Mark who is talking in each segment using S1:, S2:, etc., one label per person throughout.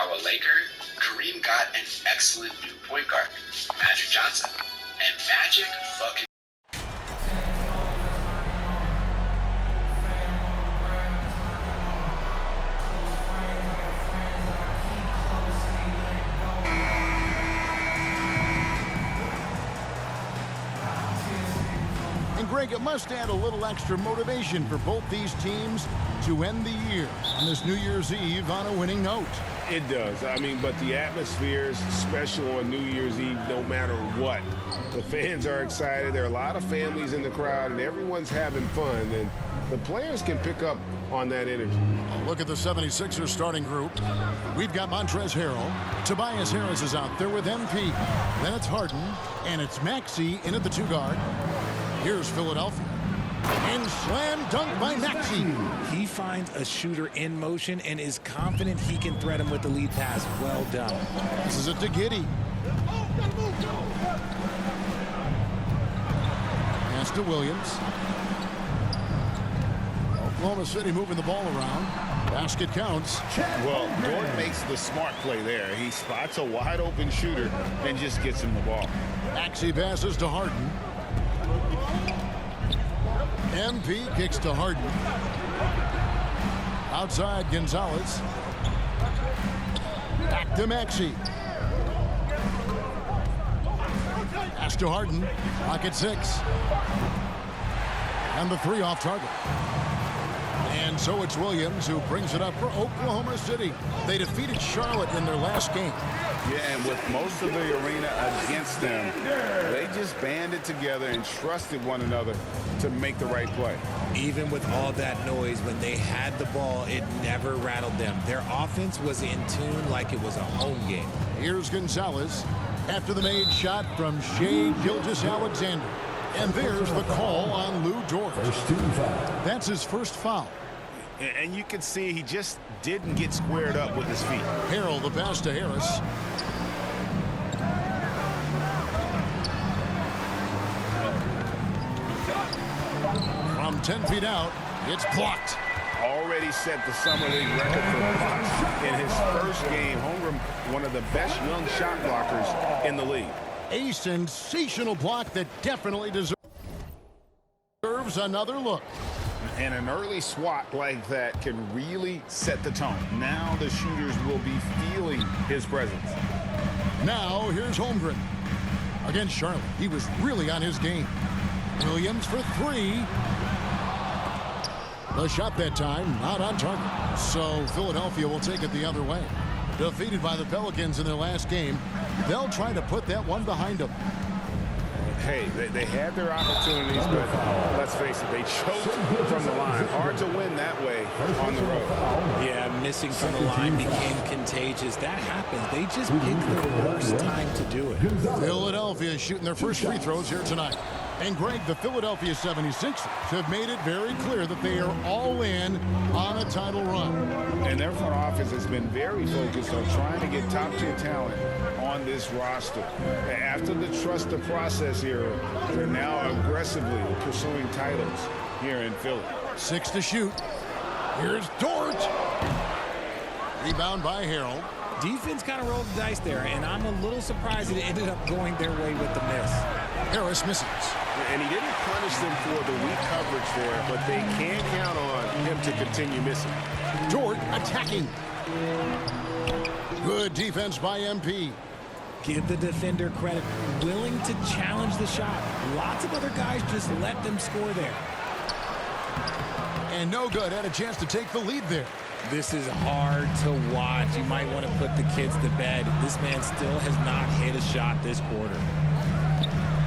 S1: borrow a Laker, Kareem got an excellent new point guard, Magic Johnson. And Magic fucking
S2: Greg, it must add a little extra motivation for both these teams to end the year on this New Year's Eve on a winning note.
S3: It does. I mean, but the atmosphere is special on New Year's Eve no matter what. The fans are excited. There are a lot of families in the crowd, and everyone's having fun. And the players can pick up on that energy.
S2: Look at the 76ers starting group. We've got Montrezl Harrell. Tobias Harris is out there with MP. Then it's Harden, and it's Maxey in at the 2 guard. Here's Philadelphia. And slam dunk by Maxey.
S4: He finds a shooter in motion and is confident he can thread him with the lead pass. Well done.
S2: This is it to Giddey. Pass to Williams. Oklahoma City moving the ball around. Basket counts.
S3: Well, Dort makes the smart play there. He spots a wide open shooter and just gets him the ball.
S2: Maxey passes to Harden. MP kicks to Harden. Outside Gonzalez. Back to Maxey. Pass to Harden. Pocket 6. And the 3 off target. And so it's Williams who brings it up for Oklahoma City. They defeated Charlotte in their last game.
S3: Yeah, and with most of the arena against them, they just banded together and trusted one another to make the right play.
S4: Even with all that noise, when they had the ball, it never rattled them. Their offense was in tune like it was a home game.
S2: Here's Gonzalez after the made shot from Shai Gilgeous-Alexander. And there's the call on Lou Dort. That's his first foul.
S3: And you can see he just didn't get squared up with his feet.
S2: Harrell the pass to Harris. From 10 feet out, it's blocked.
S3: Already set the Summer League record for blocks in his first game. Holmgren, one of the best young shot blockers in the league.
S2: A sensational block that definitely deserves another look.
S3: And an early swat like that can really set the tone. Now the shooters will be feeling his presence.
S2: Now here's Holmgren. Against Charlotte, he was really on his game. Williams for 3. The shot that time, not on target. So Philadelphia will take it the other way. Defeated by the Pelicans in their last game, they'll try to put that one behind them.
S3: Hey, they had their opportunities, but let's face it, they choked from the line. Hard to win that way on the road.
S4: Yeah, missing from the line became contagious. That happens. They just picked the worst time to do it.
S2: Philadelphia is shooting their first free throws here tonight. And Greg, the Philadelphia 76ers have made it very clear that they are all in on a title run.
S3: And their front office has been very focused on trying to get top-tier talent on this roster. After the trust the process era, they're now aggressively pursuing titles here in Philly.
S2: 6 to shoot. Here's Dort. Rebound by Harrell.
S4: Defense kind of rolled the dice there, and I'm a little surprised it ended up going their way with the miss.
S2: Harris misses.
S3: And he didn't punish them for the weak coverage there, but they can count on him to continue missing.
S2: Dort attacking. Good defense by MP.
S4: Give the defender credit. Willing to challenge the shot. Lots of other guys just let them score there.
S2: And no good. Had a chance to take the lead there.
S4: This is hard to watch. You might want to put the kids to bed. This man still has not hit a shot this quarter.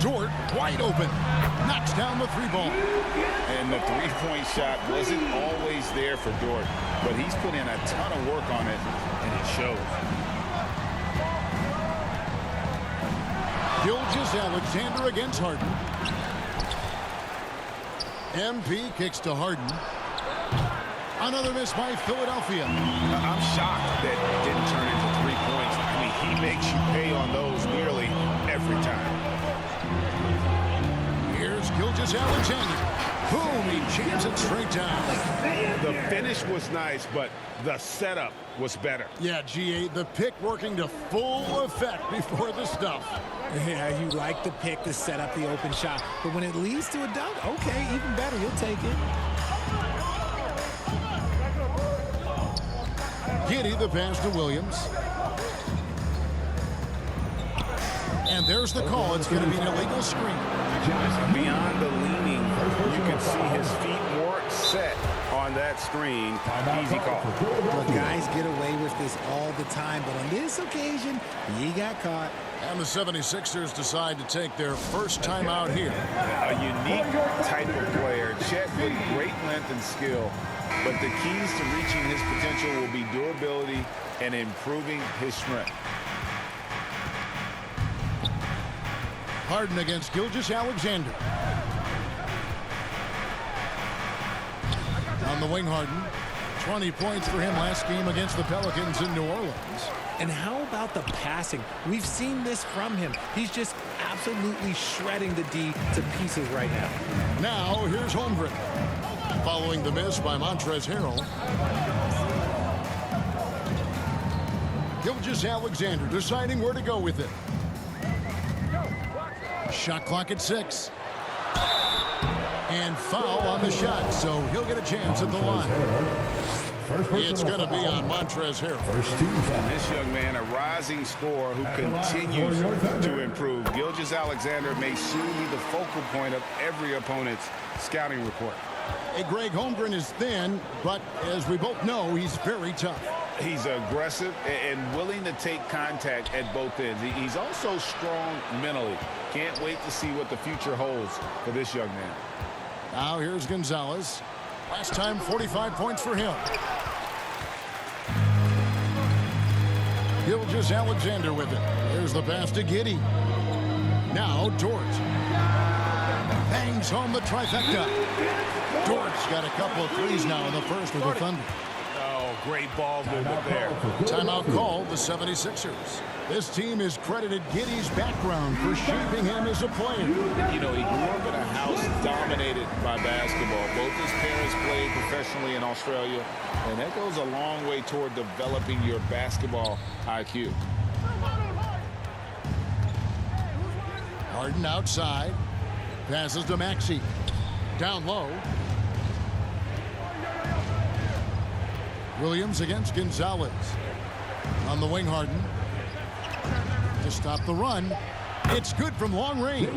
S2: Dort wide open. Knocks down the 3-ball.
S3: And the 3-point shot wasn't always there for Dort, but he's put in a ton of work on it, and it shows.
S2: Gilgeous-Alexander against Harden. MP kicks to Harden. Another miss by Philadelphia.
S3: I'm shocked that it didn't turn into 3 points. I mean, he makes you pay on those nearly every time.
S2: Here's Gilgeous-Alexander. Boom, he jams it straight down.
S3: The finish was nice, but the setup was better.
S2: Yeah, GA, the pick working to full effect before the stuff.
S4: Yeah, you like the pick to set up the open shot. But when it leads to a dunk, okay, even better. You'll take it.
S2: Giddey the pass to Williams. And there's the call. It's going to be an illegal screen.
S3: Beyond the leaning, you can see his feet more set on that screen. Easy call.
S4: Well, guys get away with this all the time, but on this occasion, he got caught.
S2: And the 76ers decide to take their first time out here.
S3: A unique type of player. Chet with great length and skill. But the keys to reaching his potential will be durability and improving his strength.
S2: Harden against Gilgeous-Alexander. On the wing, Harden. 20 points for him last game against the Pelicans in New Orleans.
S4: And how about the passing? We've seen this from him. He's just absolutely shredding the D to pieces right now.
S2: Now, here's Holmgren. Following the miss by Montrezl Harrell. Gilgeous-Alexander deciding where to go with it. Shot clock at 6. And foul on the shot, so he'll get a chance at the line. It's going to be on Montrezl Harrell.
S3: This young man, a rising scorer who continues to improve. Gilgeous-Alexander may soon be the focal point of every opponent's scouting report.
S2: Hey, Greg, Holmgren is thin, but as we both know, he's very tough.
S3: He's aggressive and willing to take contact at both ends. He's also strong mentally. Can't wait to see what the future holds for this young man.
S2: Now here's Gonzalez. Last time, 45 points for him. Gilgeous-Alexander with it. There's the pass to Giddey. Now Dort. Bangs home the trifecta. Dort's got a couple of threes now in the first with the Thunder.
S3: Oh, great ball movement there.
S2: Timeout called the 76ers. This team has credited Giddey's background for shaping him as a player.
S3: You know, he grew up in a house dominated by basketball. Both his parents played professionally in Australia, and that goes a long way toward developing your basketball IQ.
S2: Harden outside. Passes to Maxey. Down low. Williams against Gonzalez. On the wing, Harden. To stop the run. It's good from long range.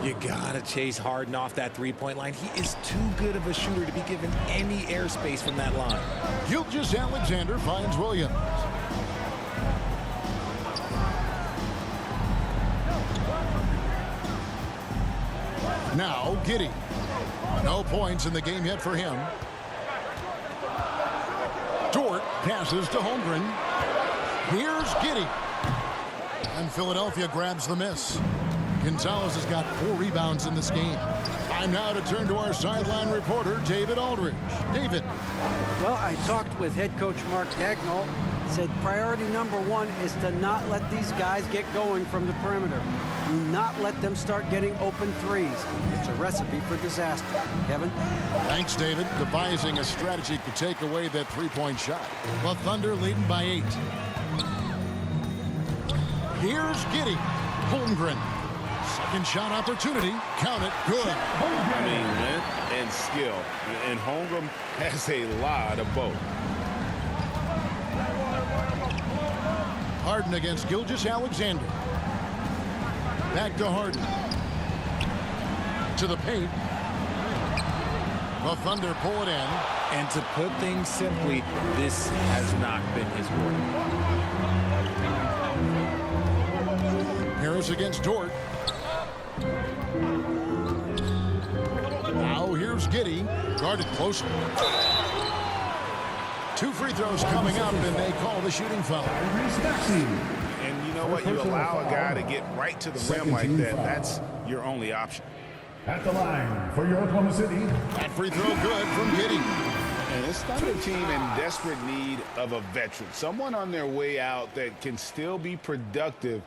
S4: You gotta chase Harden off that three-point line. He is too good of a shooter to be given any airspace from that line.
S2: Gilgeous-Alexander finds Williams. Now Giddey. No points in the game yet for him. Dort passes to Holmgren. Here's Giddey. And Philadelphia grabs the miss. Gonzalez has got 4 rebounds in this game. Time now to turn to our sideline reporter, David Aldridge. David.
S5: Well, I talked with head coach Mark Daigneault. Said priority number 1 is to not let these guys get going from the perimeter. Do not let them start getting open threes. It's a recipe for disaster. Kevin?
S2: Thanks, David. Devising a strategy to take away that three-point shot. The Thunder leading by 8. Here's Giddey. Holmgren. Second shot opportunity. Count it. Good.
S3: I mean, length and skill. And Holmgren has a lot of both.
S2: Harden against Gilgeous-Alexander. Back to Harden. To the paint. The Thunder pull it in.
S4: And to put things simply, this has not been his work.
S2: Harris against Dort. Now here's Giddey. Guarded closely. 2 free throws coming up, and they call the shooting foul.
S3: And you know what? You allow a guy to get right to the rim like that. That's your only option.
S6: At the line for your Oklahoma City.
S2: That free throw good from Giddey.
S3: And this Thunder team in desperate need of a veteran. Someone on their way out that can still be productive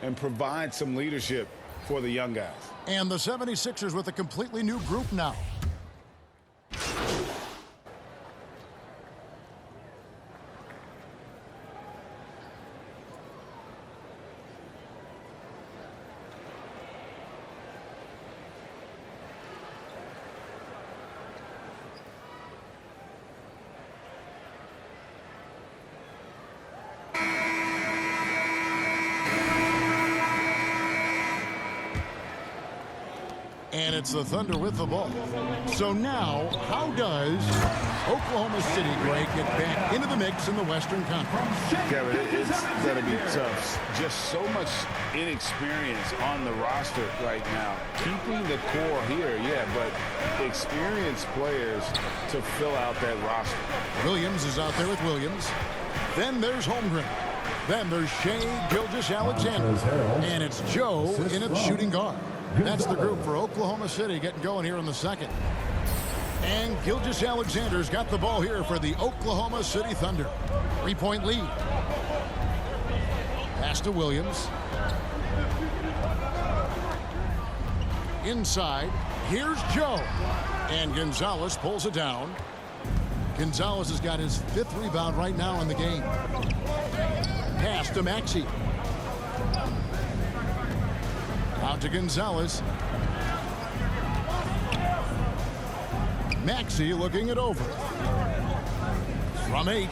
S3: and provide some leadership for the young guys.
S2: And the 76ers with a completely new group now. And it's the Thunder with the ball. So now, how does Oklahoma City, Greg, get back into the mix in the Western Conference?
S7: Kevin, it's going to be tough. Just so much inexperience on the roster right now. Keeping the core here, yeah, but experienced players to fill out that roster.
S2: Williams is out there with Williams. Then there's Holmgren. Then there's Shea Gilgeous-Alexander. And it's Joe in at shooting guard. That's the group for Oklahoma City getting going here in the second. And Gilgeous-Alexander's got the ball here for the Oklahoma City Thunder. 3-point lead. Pass to Williams. Inside. Here's Joe. And Gonzalez pulls it down. Gonzalez has got his 5th rebound right now in the game. Pass to Maxey. Out to Gonzalez. Maxey looking it over. From 8.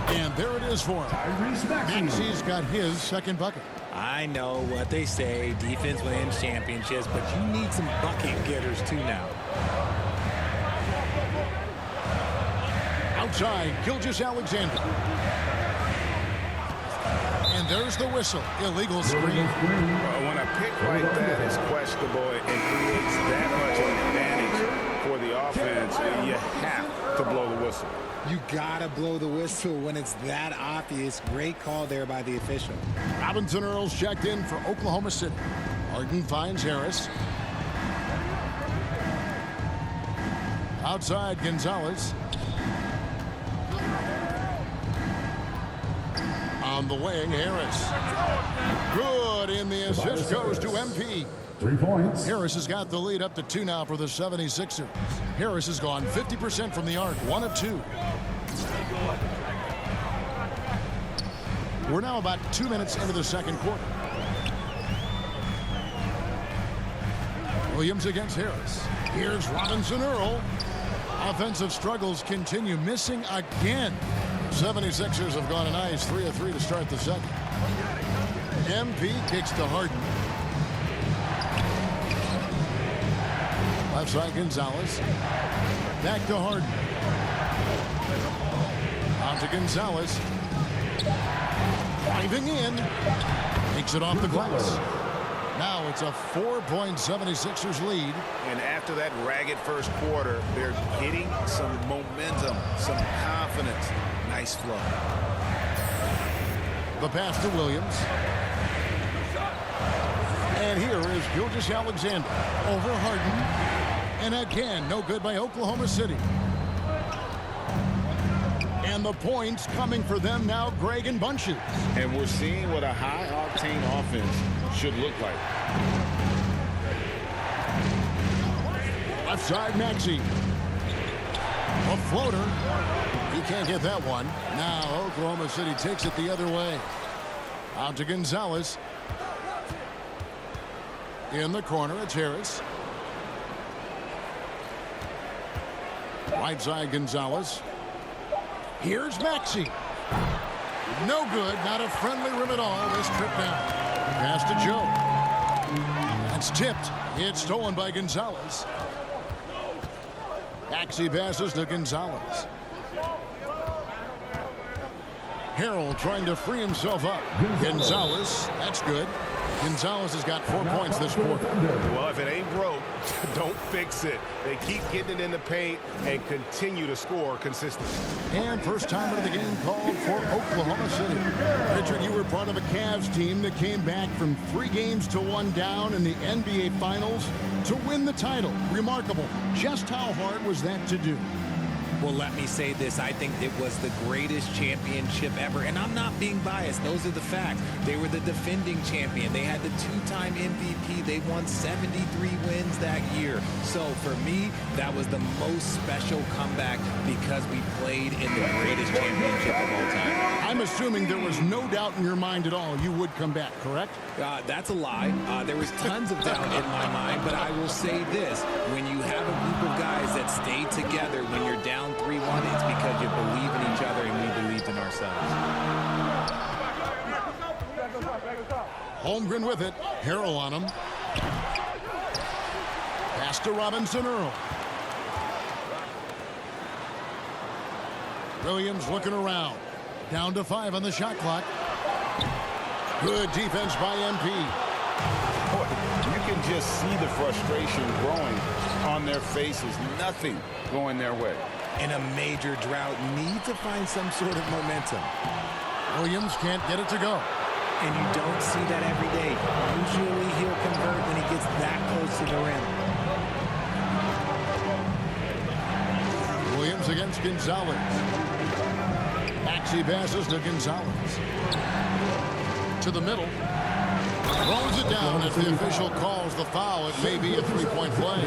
S2: And there it is for him. Maxey's got his 2nd bucket.
S4: I know what they say, defense wins championships, but you need some bucket getters too now.
S2: Outside, Gilgeous-Alexander. And there's the whistle. Illegal screen.
S7: When a pick like that is questionable and creates that much of an advantage for the offense, you have to blow the whistle.
S4: You gotta blow the whistle when it's that obvious. Great call there by the official.
S2: Robinson Earls checked in for Oklahoma City. Harden finds Harris. Outside, Gonzalez. On the wing, Harris. Good, in the assist goes to MP.
S6: 3 points.
S2: Harris has got the lead up to 2 now for the 76ers. Harris has gone 50% from the arc, 1 of 2. We're now about 2 minutes into the second quarter. Williams against Harris. Here's Robinson Earl. Offensive struggles continue, missing again. 76ers have gone a nice 3 of 3 to start the second. MP kicks to Harden. Left side, Gonzalez. Back to Harden. Out to Gonzalez. Driving in. Takes it off the glass. Now it's a 4-point 76ers lead.
S7: And after that ragged first quarter, they're getting some momentum, some confidence. Nice flow.
S2: The pass to Williams. And here is Gilgeous-Alexander over Harden. And again, no good by Oklahoma City. And the points coming for them now, Greg, in bunches.
S7: And we're seeing what a high-octane offense should look like.
S2: Left side, Maxey. A floater. He can't get that one. Now Oklahoma City takes it the other way. Out to Gonzalez. In the corner, it's Harris. Right side, Gonzalez. Here's Maxey. No good. Not a friendly rim at all this trip down. Pass to Joe. That's tipped. It's stolen by Gonzalez. Maxey passes to Gonzalez. Harrell trying to free himself up. Gonzalez, that's good. Gonzalez has got 4 points this quarter.
S3: Well, if it ain't broke, don't fix it. They keep getting it in the paint and continue to score consistently.
S2: And first time of the game called for Oklahoma City. Richard, you were part of a Cavs team that came back from 3 games to 1 down in the NBA Finals to win the title. Remarkable. Just how hard was that to do?
S4: Well, let me say this. I think it was the greatest championship ever. And I'm not being biased. Those are the facts. They were the defending champion. They had the 2-time MVP. They won 73 wins that year. So for me, that was the most special comeback because we played in the greatest championship of all time.
S2: I'm assuming there was no doubt in your mind at all you would come back, correct?
S4: That's a lie. There was tons of doubt in my mind, but I will say this. When you have a group of guys that stay together when you're down 3-1, it's because you believe in each other and we believed in ourselves.
S2: Holmgren with it. Harrell on him. Pass to Robinson Earl. Williams looking around. Down to 5 on the shot clock. Good defense by MP.
S7: Boy, you can just see the frustration growing on their faces. Nothing going their way.
S4: In a major drought, need to find some sort of momentum.
S2: Williams can't get it to go.
S4: And you don't see that every day. Usually he'll convert when he gets that close to the rim.
S2: Williams against Gonzalez. Maxey passes to Gonzalez. To the middle. Throws it down as the official calls the foul. It may be a three-point play.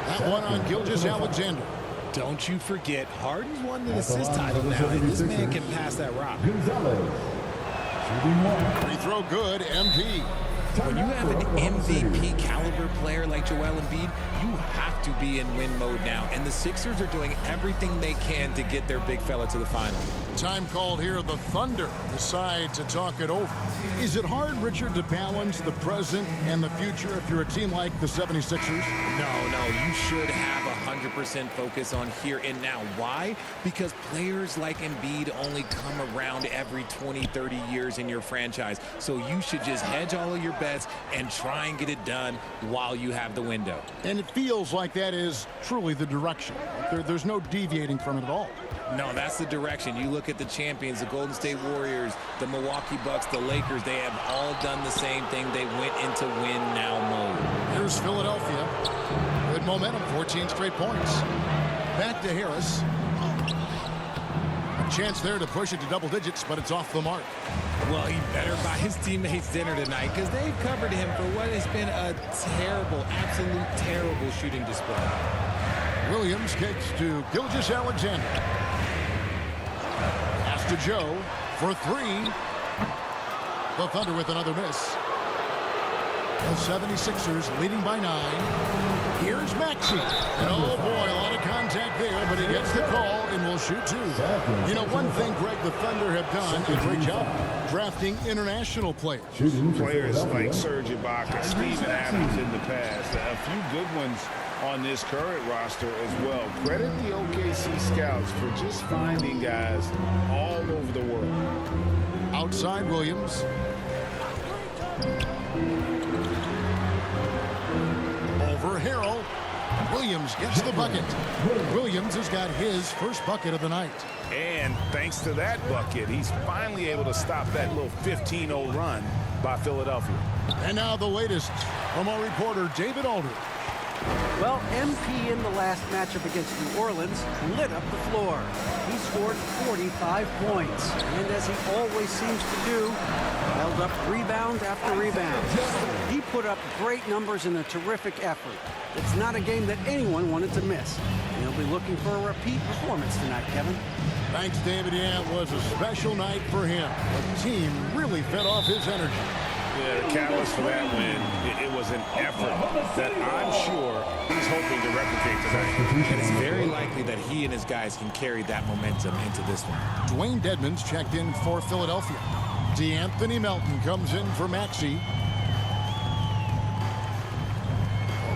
S2: That one on Gilgeous-Alexander.
S4: Don't you forget, Harden's won the assist title now, and this man can pass that rock.
S2: Free throw good, MP.
S4: When you have an MVP caliber player like Joel Embiid, you have to be in win mode now. And the Sixers are doing everything they can to get their big fella to the final.
S2: Time called here. The Thunder decide to talk it over. Is it hard, Richard, to balance the present and the future if you're a team like the 76ers?
S4: No, you should have 100% focus on here and now. Why? Because players like Embiid only come around every 20, 30 years in your franchise. So you should just hedge all of your bets and try and get it done while you have the window.
S2: And it feels like that is truly the direction. There's no deviating from it at all.
S4: No, that's the direction. You look at the champions, the Golden State Warriors, the Milwaukee Bucks, the Lakers. They have all done the same thing. They went into win-now mode.
S2: Here's Philadelphia. Good momentum, 14 straight points. Back to Harris. A chance there to push it to double digits, but it's off the mark.
S4: Well, he better buy his teammates dinner tonight because they've covered him for what has been a terrible, absolute terrible shooting display.
S2: Williams kicks to Gilgeous-Alexander. Pass to Joe for 3. The Thunder with another miss. The 76ers leading by 9. Here's Maxey. And oh boy, a lot of contact there, but he gets the call and will shoot 2. You know, one thing, Greg, the Thunder have done a great job drafting international players.
S3: Players like Serge Ibaka, Steven Adams in the past. A few good ones on this current roster as well. Credit the OKC scouts for just finding guys all over the world.
S2: Outside Williams. Over Harrell. Williams gets the bucket. Williams has got his first bucket of the night.
S3: And thanks to that bucket, he's finally able to stop that little 15-0 run by Philadelphia.
S2: And now the latest from our reporter, David Aldridge.
S5: Well, MP in the last matchup against New Orleans lit up the floor. He scored 45 points, and as he always seems to do, held up rebound after rebound. He put up great numbers in a terrific effort. It's not a game that anyone wanted to miss. He'll be looking for a repeat performance tonight, Kevin.
S2: Thanks, David. Yeah, it was a special night for him. The team really fed off his energy.
S3: Yeah, the catalyst for that win, it was an effort that I'm sure he's hoping to replicate tonight.
S4: And it's very likely that he and his guys can carry that momentum into this one.
S2: Dwayne Dedmon's checked in for Philadelphia. DeAnthony Melton comes in for Maxey.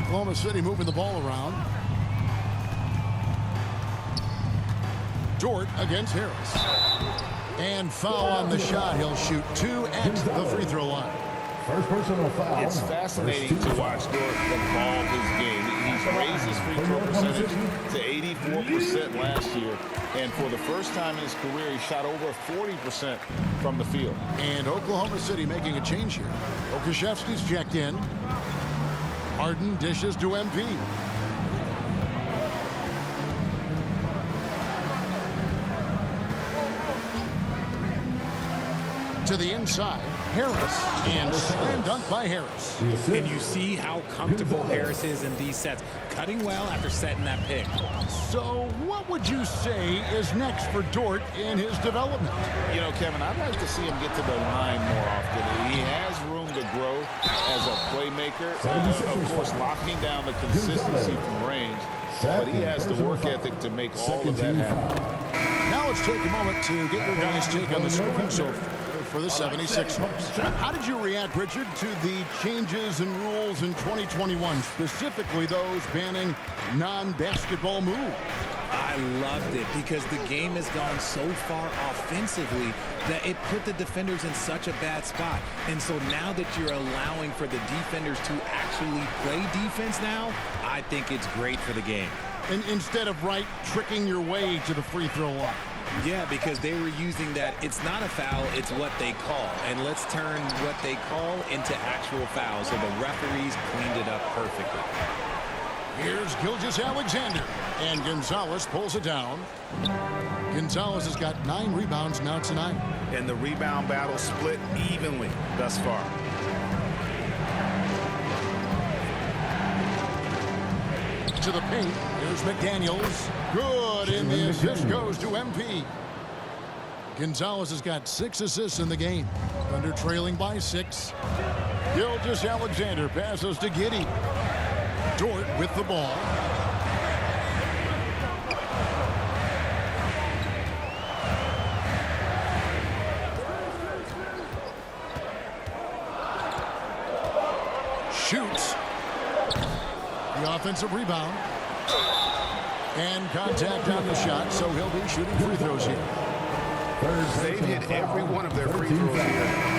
S2: Oklahoma City moving the ball around. Dort against Harris. And foul on the shot. He'll shoot 2 at the free throw line.
S6: First personal foul.
S3: It's fascinating to watch Dort evolve his game. He's raised his free throw percentage to 84% last year. And for the first time in his career, he shot over 40% from the field.
S2: And Oklahoma City making a change here. Okashevsky's checked in. Harden dishes to MP. To the inside, Harris, and slam dunk by Harris.
S4: And you see how comfortable Harris is in these sets, cutting well after setting that pick.
S2: So what would you say is next for Dort in his development?
S7: You know, Kevin, I'd like to see him get to the line more often. He has room to grow as a playmaker. Of course, locking down the consistency from range. But he has the work ethic to make all of that happen.
S2: Now let's take a moment to get your guys' take on the scoring. So for the 76ers. How did you react, Richard, to the changes in rules in 2021, specifically those banning non-basketball moves?
S4: I loved it because the game has gone so far offensively that it put the defenders in such a bad spot. And so now that you're allowing for the defenders to actually play defense now, I think it's great for the game.
S2: And instead of tricking your way to the free throw line.
S4: Yeah, because they were using that it's not a foul, it's what they call. And let's turn what they call into actual fouls. So the referees cleaned it up perfectly.
S2: Here's Gilgeous-Alexander, and Gonzalez pulls it down. Gonzalez has got 9 rebounds now tonight.
S7: And the rebound battle split evenly thus far.
S2: To the paint, here's McDaniels. Good, and the assist goes to MP. Gonzalez has got 6 assists in the game. Thunder trailing by 6. Gilgeous-Alexander passes to Giddey. Dort with the ball. Shoots. The offensive rebound. And contact on the shot, so he'll be shooting free throws here.
S3: They've hit every one of their free throws here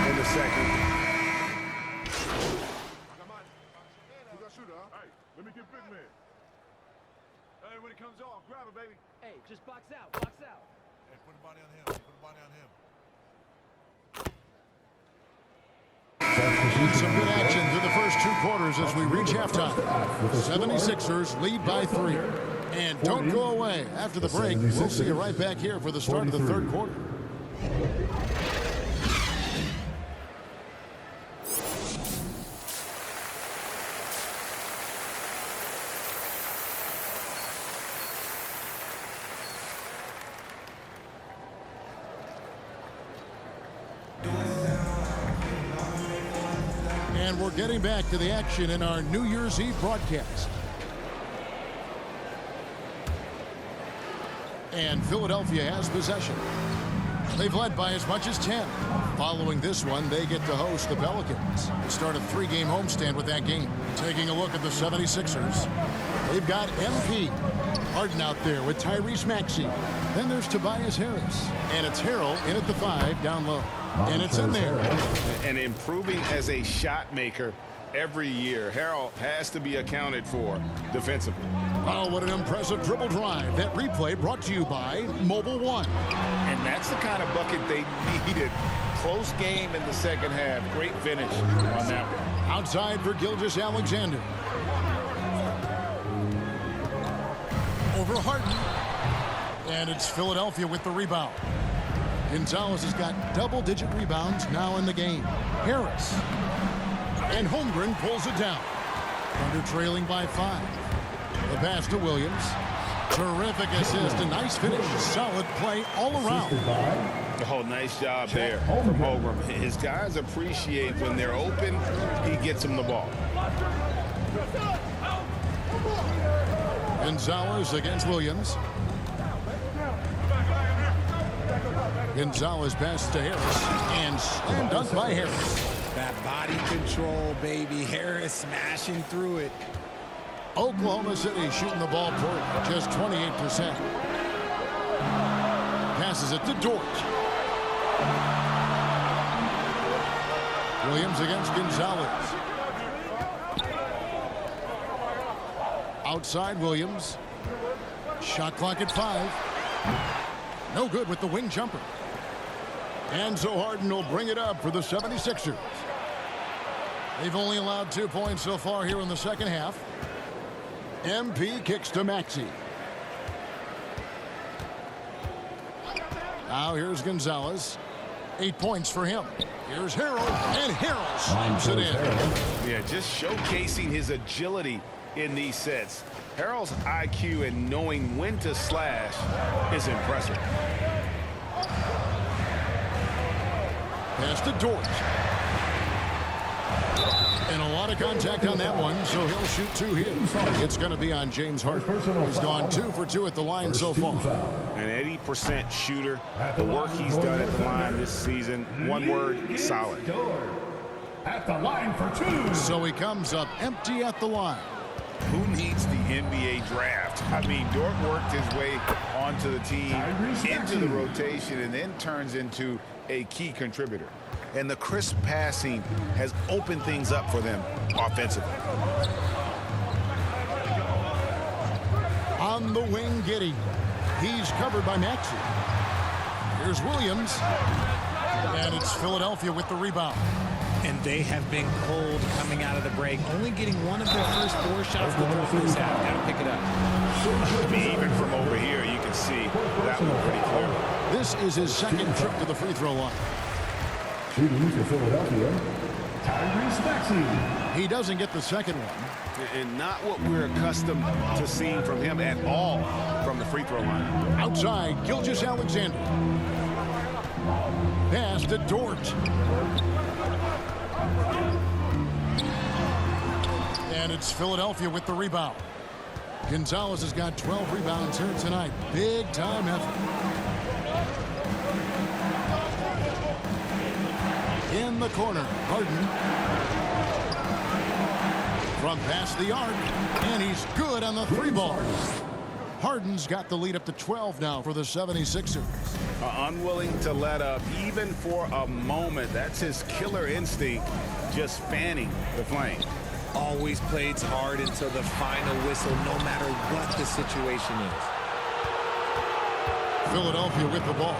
S3: in the second.
S6: Let me get big man. Hey, when it comes off, grab it, baby.
S5: Hey, just box out, box out.
S6: Hey, put the body on him. Put the body on him.
S2: Some good action through the first 2 quarters as we reach halftime. The 76ers lead by 3. And don't go away. After the break, we'll see you right back here for the start of the 3rd quarter. And we're getting back to the action in our New Year's Eve broadcast. And Philadelphia has possession. They've led by as much as 10. Following this one, they get to host the Pelicans. They start a 3-game homestand with that game. Taking a look at the 76ers. They've got MP. Harden out there with Tyrese Maxey. Then there's Tobias Harris. And it's Harrell in at the 5 down low. And it's in there.
S3: And improving as a shot maker every year. Harrell has to be accounted for defensively.
S2: Oh, what an impressive dribble drive. That replay brought to you by Mobile One.
S7: And that's the kind of bucket they needed. Close game in the second half. Great finish on that one.
S2: Outside for Gilgeous-Alexander. Over Harden. And it's Philadelphia with the rebound. Gonzalez has got double-digit rebounds now in the game. Harris. And Holmgren pulls it down. Thunder trailing by 5. The pass to Williams. Terrific assist. A nice finish. Solid play all around.
S3: Oh, nice job there from Holmgren. His guys appreciate when they're open, he gets them the ball.
S2: Gonzalez against Williams. Gonzalez passes to Harris. And slam dunk by Harris.
S4: That body control, baby. Harris smashing through it.
S2: Oklahoma City shooting the ball for just 28%. Passes it to Dort. Williams against Gonzalez. Outside Williams. Shot clock at 5. No good with the wing jumper. And so Harden will bring it up for the 76ers. They've only allowed 2 points so far here in the second half. MP kicks to Maxey. Now here's Gonzalez. 8 points for him. Here's Harrell, and Harrell slams it in.
S3: Yeah, just showcasing his agility in these sets. Harrell's IQ and knowing when to slash is impressive.
S2: Pass to Dort. And a lot of contact on that one, so he'll shoot 2 here. It's going to be on James Harden, who's gone 2 for 2 at the line so far.
S3: An 80% shooter. The work he's done at the line this season, one word, solid.
S6: At the line for 2.
S2: So he comes up empty at the line.
S7: Who needs the NBA draft? I mean, Dort worked his way onto the team, into the rotation, and then turns into a key contributor. And the crisp passing has opened things up for them offensively.
S2: On the wing, Giddey. He's covered by Maxey. Here's Williams. And it's Philadelphia with the rebound.
S4: And they have been cold coming out of the break, only getting one of their first 4 shots to the first half. Got to pick it up.
S7: I mean, even from over here, you can see that one pretty clear.
S2: This is his second trip to the free throw line.
S6: Shooting for Philadelphia, Tyrese Maxey.
S2: He doesn't get the second one.
S3: And not what we're accustomed to seeing from him at all from the free throw line.
S2: Outside, Gilgeous-Alexander. Pass to Dort. And it's Philadelphia with the rebound. Gonzalez has got 12 rebounds here tonight. Big time effort. In the corner, Harden. From past the arc, and he's good on the 3 ball. Harden's got the lead up to 12 now for the 76ers.
S7: Unwilling to let up even for a moment. That's his killer instinct, just fanning the flame.
S4: Always plays hard until the final whistle, no matter what the situation is.
S2: Philadelphia with the ball.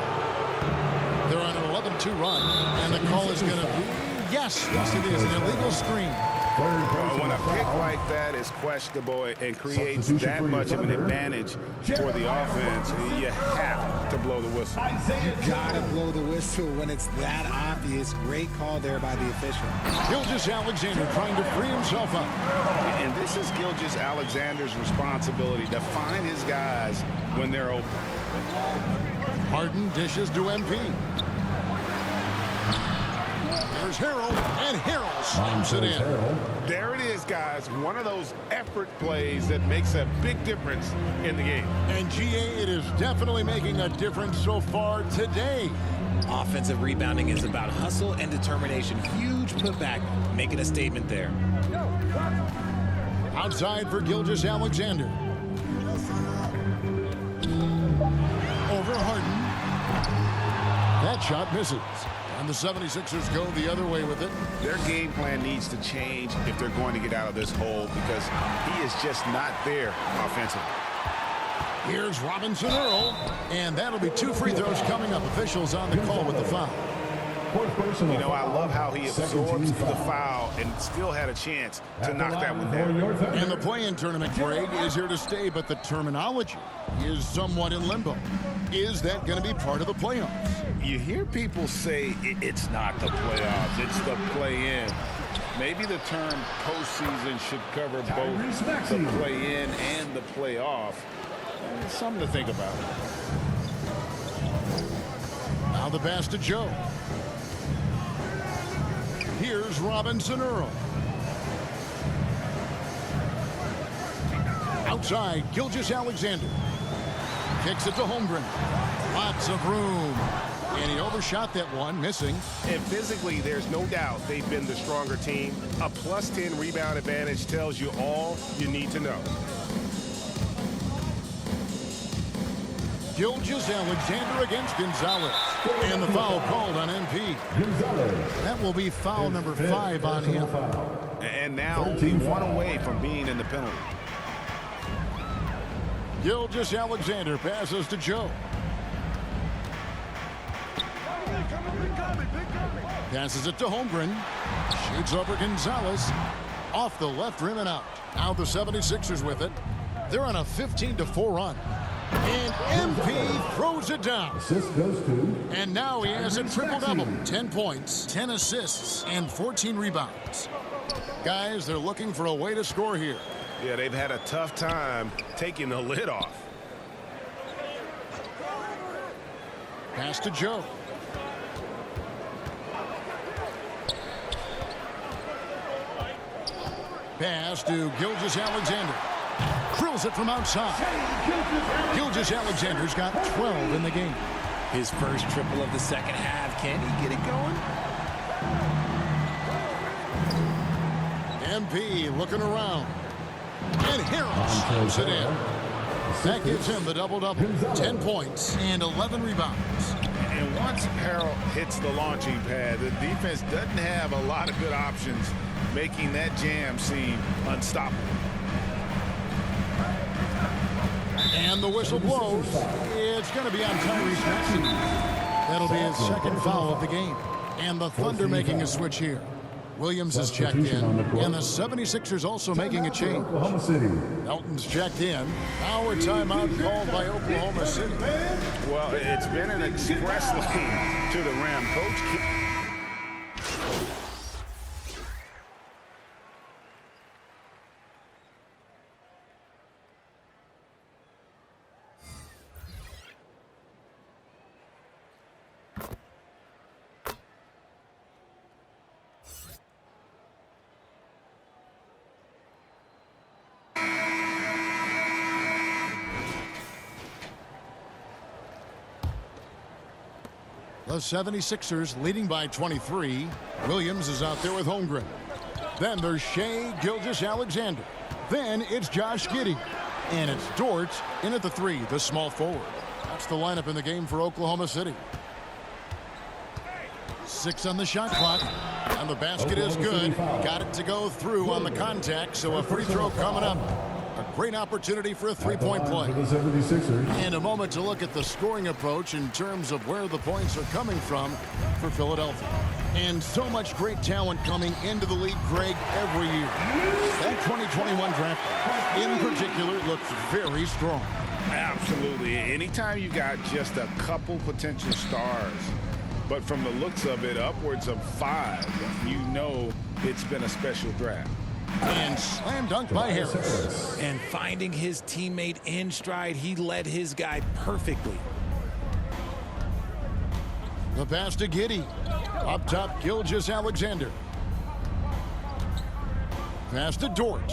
S2: They're on an 11-2 run, and the call is going to be, yes, it is an illegal screen.
S7: When a pick like that is questionable and creates that much of an advantage for the offense, you have to blow the whistle.
S4: You gotta blow the whistle when it's that obvious. Great call there by the official.
S2: Gilgeous-Alexander trying to free himself up.
S7: And this is Gilgeous-Alexander's responsibility to find his guys when they're open.
S2: Harden dishes to MP. There's Harrell, and Harrell slams it in.
S3: There it is, guys. One of those effort plays that makes a big difference in the game.
S2: And GA, it is definitely making a difference so far today.
S4: Offensive rebounding is about hustle and determination. Huge putback, making a statement there.
S2: Outside for Gilgeous-Alexander. Over Harden. That shot misses. And the 76ers go the other way with it.
S7: Their game plan needs to change if they're going to get out of this hole because he is just not there offensively.
S2: Here's Robinson Earl, and that'll be 2 free throws coming up. Officials on the call with the foul.
S7: You know, I love how he absorbs the foul and still had a chance to knock that one down.
S2: And the play-in tournament, Greg, is here to stay, but the terminology is somewhat in limbo. Is that going to be part of the playoffs?
S7: You hear people say it's not the playoffs, it's the play-in. Maybe the term postseason should cover both the play-in and the playoff. It's something to think about.
S2: Now the pass to Joe. Here's Robinson Earl. Outside, Gilgeous-Alexander. Kicks it to Holmgren. Lots of room. And he overshot that one, missing.
S3: And physically, there's no doubt they've been the stronger team. A plus 10 rebound advantage tells you all you need to know.
S2: Gilgeous-Alexander against Gonzalez. And the foul called on MP. That will be foul number 5 on him.
S7: And now only 1 away from being in the penalty.
S2: Gilgeous-Alexander passes to Joe. Passes it to Holmgren. Shoots over Gonzalez. Off the left rim and out. Now the 76ers with it. They're on a 15-4 run. And MP throws it down.
S6: Assist goes to.
S2: And now he has a triple-double. 10 points, 10 assists, and 14 rebounds. Guys, they're looking for a way to score here.
S3: Yeah, they've had a tough time taking the lid off.
S2: Pass to Joe. Pass to Gilgeous-Alexander. Drills it from outside. Gilgeous-Alexander's got 12 in the game.
S4: His first triple of the second half. Can he get it going?
S2: MP looking around. And Harris throws it in. That gives him the double-double. 10 points and 11 rebounds.
S7: And once Harrell hits the launching pad, the defense doesn't have a lot of good options, making that jam seem unstoppable.
S2: And the whistle blows. It's going to be on Tyrese Maxey. That'll be his second foul of the game. And the Thunder making a switch here. Williams is checked in, and the 76ers also making a change. Elton's checked in. Now a timeout called by Oklahoma City.
S7: Well, it's been an express lane to the rim. Coach.
S2: The 76ers leading by 23. Williams is out there with Holmgren. Then there's Shai Gilgeous-Alexander. Then it's Josh Giddey. And it's Dort in at the 3, the small forward. That's the lineup in the game for Oklahoma City. 6 on the shot clock. And the basket is good. Got it to go through on the contact, so a free throw coming up. A great opportunity for a three-point play. And a moment to look at the scoring approach in terms of where the points are coming from for Philadelphia. And so much great talent coming into the league, Greg, every year. That 2021 draft, in particular, looks very strong.
S7: Absolutely. Anytime you got just a couple potential stars, but from the looks of it, upwards of 5, you know it's been a special draft.
S2: And slam dunk by Harris.
S4: And finding his teammate in stride, he led his guy perfectly.
S2: The pass to Giddey. Up top, Gilgeous-Alexander. Pass to Dort.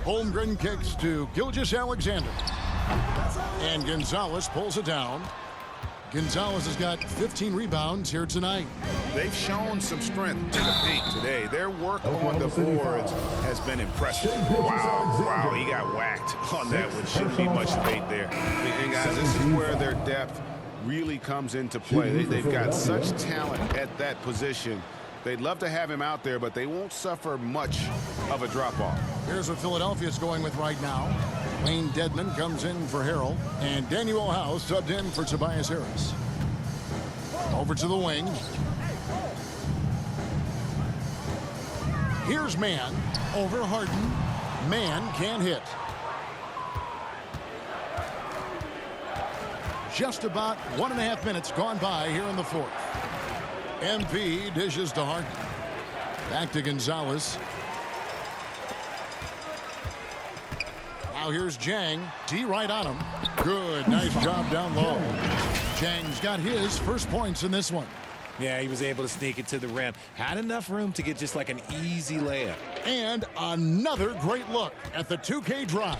S2: Holmgren kicks to Gilgeous-Alexander. And Gonzalez pulls it down. Gonzalez has got 15 rebounds here tonight.
S7: They've shown some strength in the paint today. Their work on the boards has been impressive. Wow, he got whacked on that one. Shouldn't be much debate there. And guys, this is where their depth really comes into play. They've got such talent at that position. They'd love to have him out there, but they won't suffer much of a drop-off.
S2: Here's what Philadelphia's going with right now. Wayne Dedman comes in for Harrell, and Daniel House subbed in for Tobias Harris. Over to the wing. Here's Mann over Harden. Mann can't hit. Just about 1.5 minutes gone by here in the fourth. MP dishes to Harden. Back to Gonzalez. Now here's Jang. D right on him. Good. Nice job down low. Jang's got his first points in this one.
S4: Yeah, he was able to sneak it to the rim. Had enough room to get just like an easy layup.
S2: And another great look at the 2K drive.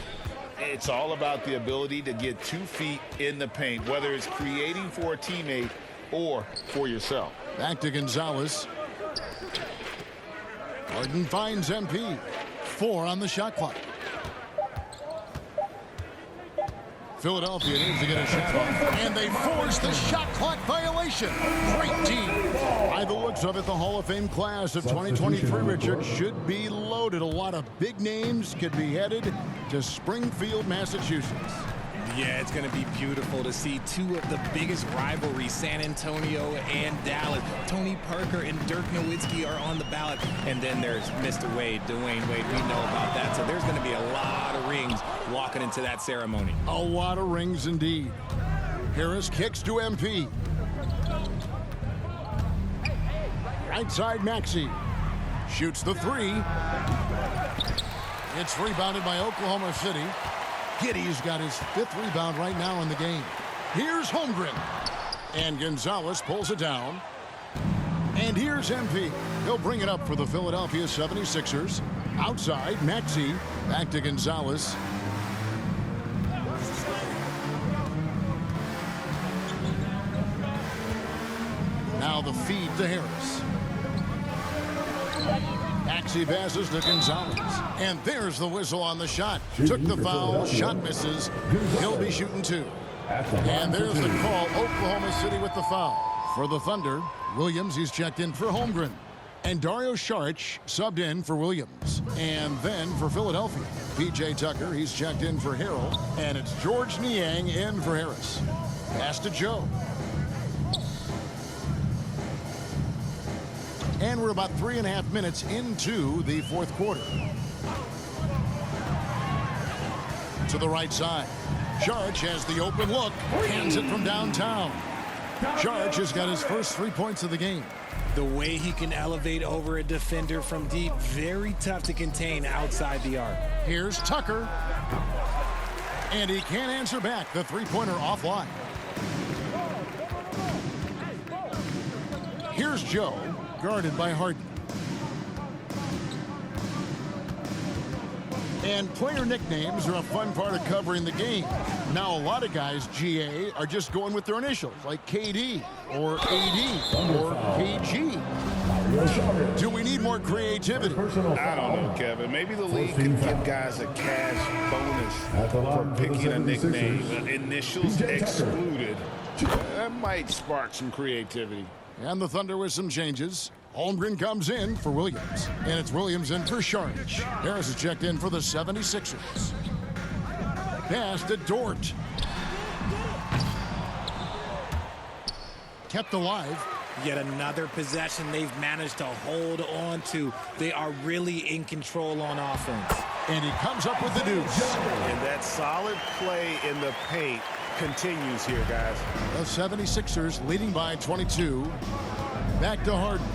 S7: It's all about the ability to get 2 feet in the paint, whether it's creating for a teammate or for yourself.
S2: Back to Gonzalez. Harden finds MP. 4 on the shot clock. Philadelphia needs to get a shot off, and they force the shot clock violation. Great team. By the looks of it, the Hall of Fame class of 2023, Richard, should be loaded. A lot of big names could be headed to Springfield, Massachusetts.
S4: Yeah, it's going to be beautiful to see 2 of the biggest rivalries, San Antonio and Dallas. Tony Parker and Dirk Nowitzki are on the ballot. And then there's Mr. Wade, Dwayne Wade. We know about that. So there's going to be a lot of rings walking into that ceremony.
S2: A lot of rings indeed. Harris kicks to MP. Right side, Maxey. Shoots the 3. It's rebounded by Oklahoma City. Giddey's got his 5th rebound right now in the game. Here's Holmgren. And Gonzalez pulls it down. And here's MP. He'll bring it up for the Philadelphia 76ers. Outside, Maxey. Back to Gonzalez. Now the feed to Harris. Maxey passes to Gonzalez. And there's the whistle on the shot. Took the foul. Shot misses. He'll be shooting 2. And there's the call. Oklahoma City with the foul. For the Thunder, Williams, he's checked in for Holmgren. And Dario Saric subbed in for Williams. And then for Philadelphia, P.J. Tucker, he's checked in for Harrell. And it's George Niang in for Harris. Pass to Joe. And we're about 3.5 minutes into the fourth quarter. To the right side. Saric has the open look. Hands it from downtown. Saric has got his first 3 points of the game.
S4: The way he can elevate over a defender from deep, very tough to contain outside the arc.
S2: Here's Tucker. And he can't answer back. The three-pointer offline. Here's Joe, guarded by Harden. And player nicknames are a fun part of covering the game. Now, a lot of guys, GA, are just going with their initials, like KD or AD or KG. Do we need more creativity?
S7: I don't know, Kevin. Maybe the league could give guys a cash bonus for picking a nickname. Initials excluded. That might spark some creativity.
S2: And the Thunder with some changes. Holmgren comes in for Williams. And it's Williams in for Saric. Harris is checked in for the 76ers. Pass to Dort. Kept alive.
S4: Yet another possession they've managed to hold on to. They are really in control on offense.
S2: And he comes up with the deuce.
S3: And that solid play in the paint continues here, guys.
S2: The 76ers leading by 22. Back to Harden.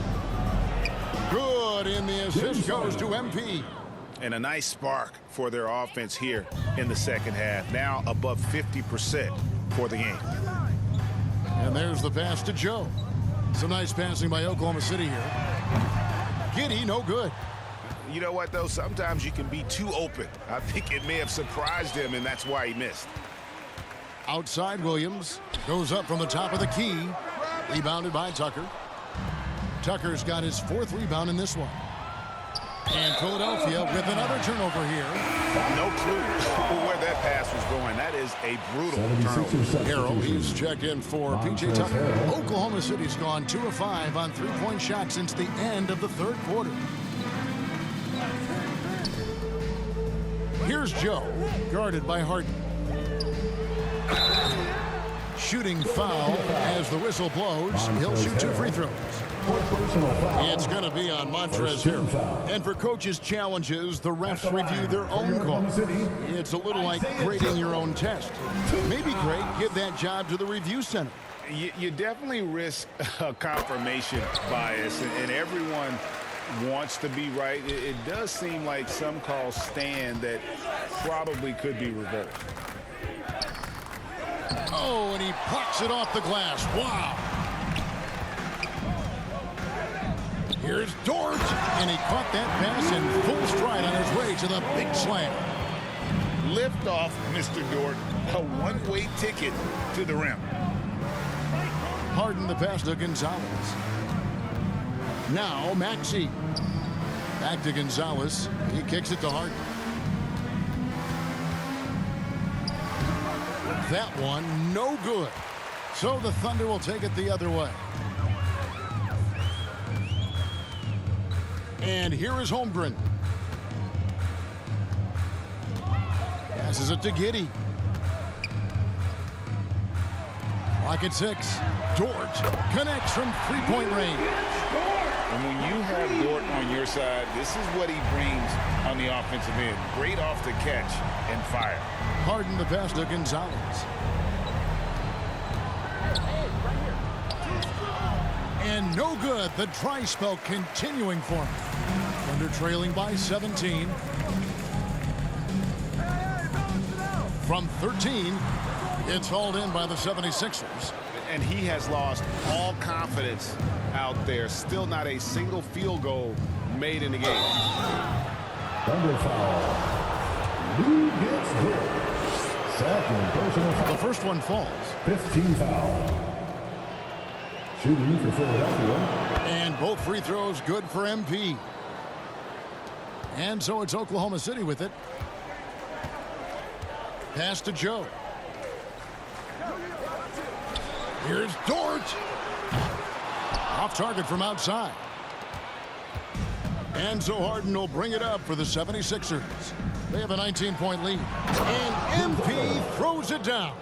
S2: Good, and the assist goes to MP.
S7: And a nice spark for their offense here in the second half. Now above 50% for the game.
S2: And there's the pass to Joe. Some nice passing by Oklahoma City here. Giddey, no good.
S7: You know what, though? Sometimes you can be too open. I think it may have surprised him, and that's why he missed.
S2: Outside, Williams goes up from the top of the key. Rebounded by Tucker. Tucker's got his 4th rebound in this one. And Philadelphia with another turnover here.
S7: No clue where that pass was going. That is a brutal turnover.
S2: Harrell, he's checked in for P.J. Tucker. Oklahoma City's gone 2 of 5 on 3-point shots since the end of the third quarter. Here's Joe, guarded by Harden. Shooting foul as the whistle blows. He'll shoot 2 free throws. It's going to be on Montrezl Harrell. And for coaches' challenges, the refs review their own call. It's a little like grading your own test. Maybe, Greg, give that job to the review center.
S7: You definitely risk a confirmation bias, and everyone wants to be right. It does seem like some calls stand that probably could be reversed.
S2: Oh, and he plucks it off the glass. Wow. Here's Dort, and he caught that pass in full stride on his way to the big slam.
S7: Lift off, Mr. Dort. A one-way ticket to the rim.
S2: Harden the pass to Gonzalez. Now Maxey. Back to Gonzalez. He kicks it to Harden. That one, no good. So the Thunder will take it the other way. And here is Holmgren. Passes it to Giddey. Clock at 6. Dort connects from 3-point range.
S7: And when you have Dort on your side, this is what he brings on the offensive end. Great off the catch and fire.
S2: Harden the pass to Gonzalez. And no good. The dry spell continuing for him. Thunder trailing by 17. From 13, it's hauled in by the 76ers.
S7: And he has lost all confidence
S3: out there. Still not a single field goal made in the game.
S8: Double foul. Lou gets hit. Second personal foul.
S2: The first one falls.
S8: 15 foul. Shooting for Philadelphia.
S2: And both free throws good for MP. And so it's Oklahoma City with it. Pass to Joe. Here's Dort. Off target from outside. Enzo Harden will bring it up for the 76ers. They have a 19-point lead. And MP throws it down.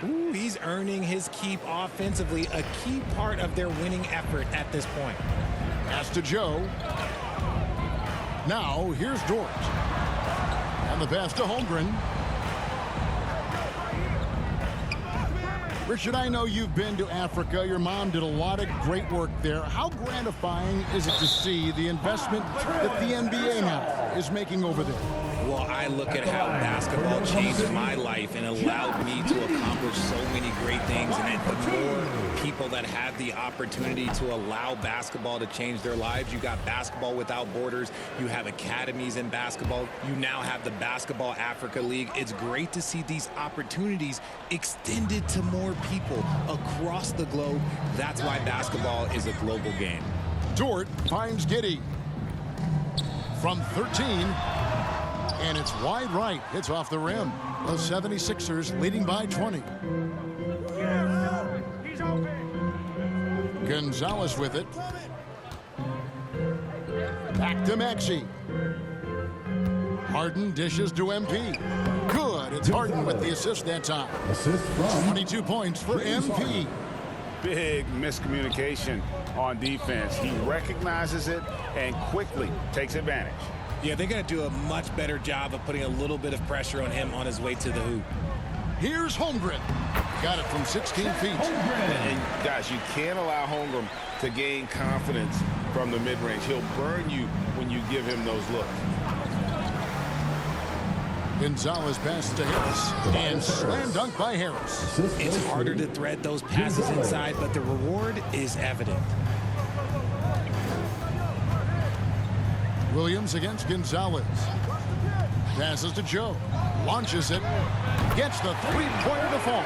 S4: Ooh, he's earning his keep offensively, a key part of their winning effort at this point.
S2: Pass to Joe. Now here's Dort. And the pass to Holmgren. Richard, I know you've been to Africa. Your mom did a lot of great work there. How gratifying is it to see the investment that the NBA now is making over there?
S4: Well, I look at how basketball changed my life and allowed me to accomplish so many great things. And the more people that have the opportunity to allow basketball to change their lives, you got Basketball Without Borders, you have academies in basketball, you now have the Basketball Africa League. It's great to see these opportunities extended to more people across the globe. That's why basketball is a global game.
S2: Dort finds Giddey from 13. And it's wide right. It's off the rim. The 76ers leading by 20. Gonzalez with it. Back to Maxey. Harden dishes to MP. Good. It's Harden with the assist that time. 22 points for MP.
S3: Big miscommunication on defense. He recognizes it and quickly takes advantage.
S4: Yeah, they're going to do a much better job of putting a little bit of pressure on him on his way to the hoop.
S2: Here's Holmgren. Got it from 16 feet.
S3: And guys, you can't allow Holmgren to gain confidence from the mid-range. He'll burn you when you give him those looks.
S2: Gonzalez passes to Harris. And slam dunk by Harris.
S4: It's harder to thread those passes inside, but the reward is evident.
S2: Williams against Gonzalez. Passes to Joe. Launches it. Gets the three-pointer to fall.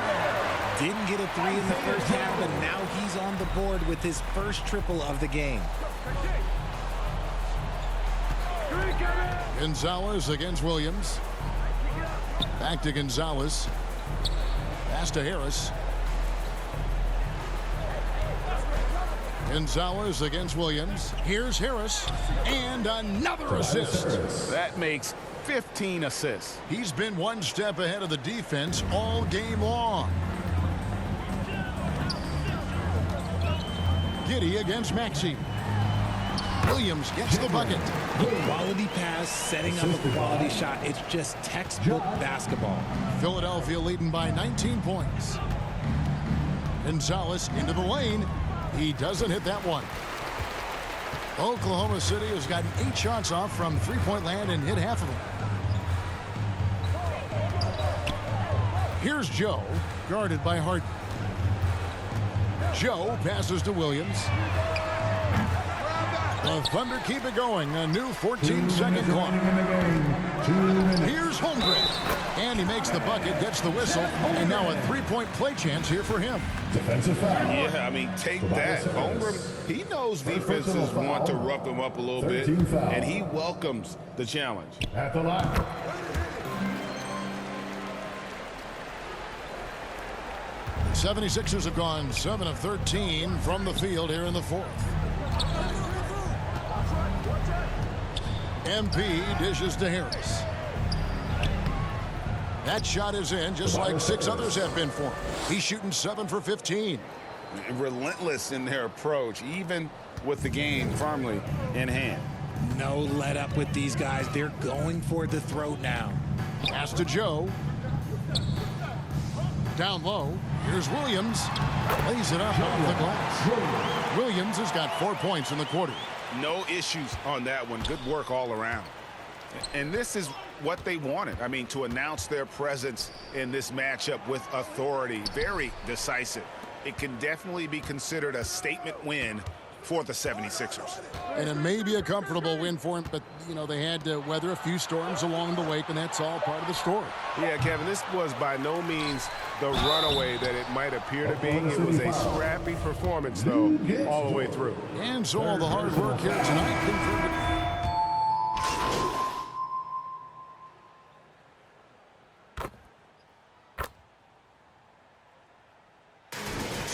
S4: Didn't get a three in the first half, but now he's on the board with his first triple of the game.
S2: Gonzalez against Williams. Back to Gonzalez. Pass to Harris. Gonzalez against Williams. Here's Harris. And another assist.
S7: That makes 15 assists.
S2: He's been one step ahead of the defense all game long. Giddey against Maxey. Williams gets the bucket.
S4: Quality pass, setting up a quality shot. It's just textbook basketball.
S2: Philadelphia leading by 19 points. Gonzalez into the lane. He doesn't hit that one. Oklahoma City has gotten 8 shots off from three-point land and hit half of them. Here's Joe, guarded by Harden. Joe passes to Williams. The Thunder keep it going. A new 14-second clock. Here's Holmgren. And he makes the bucket, gets the whistle, and now a three-point play chance here for him.
S8: Defensive foul.
S3: Yeah, I mean, take that. Holmgren, he knows defenses want to rough him up a little bit, and he welcomes the challenge.
S8: At the line.
S2: The 76ers have gone 7 of 13 from the field here in the fourth. MP dishes to Harris. That shot is in, just like 6 others have been for him. He's shooting 7 for 15.
S3: Relentless in their approach, even with the game firmly in hand.
S4: No let up with these guys. They're going for the throat now.
S2: Pass to Joe. Down low. Here's Williams. Lays it up off the glass. Williams has got 4 points in the quarter.
S3: No issues on that one. Good work all around. And this is what they wanted. I mean, to announce their presence in this matchup with authority. Very decisive. It can definitely be considered a statement win
S7: for the 76ers.
S2: And it may be a comfortable win for him, but, you know, they had to weather a few storms along the way, and that's all part of the story.
S3: Yeah, Kevin, this was by no means the runaway that it might appear to be. It was a scrappy performance, though, all the way through.
S2: And so all the hard work here tonight confirmed.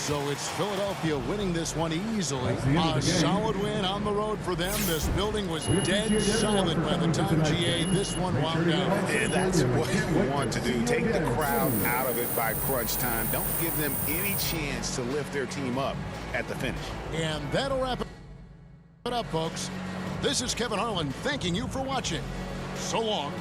S2: So it's Philadelphia winning this one easily. A solid win on the road for them. This building was dead silent by the time GA this one wound down.
S7: And that's what you want to do. Take the crowd out of it by crunch time. Don't give them any chance to lift their team up at the finish.
S2: And that'll wrap it up, folks. This is Kevin Harlan thanking you for watching. So long.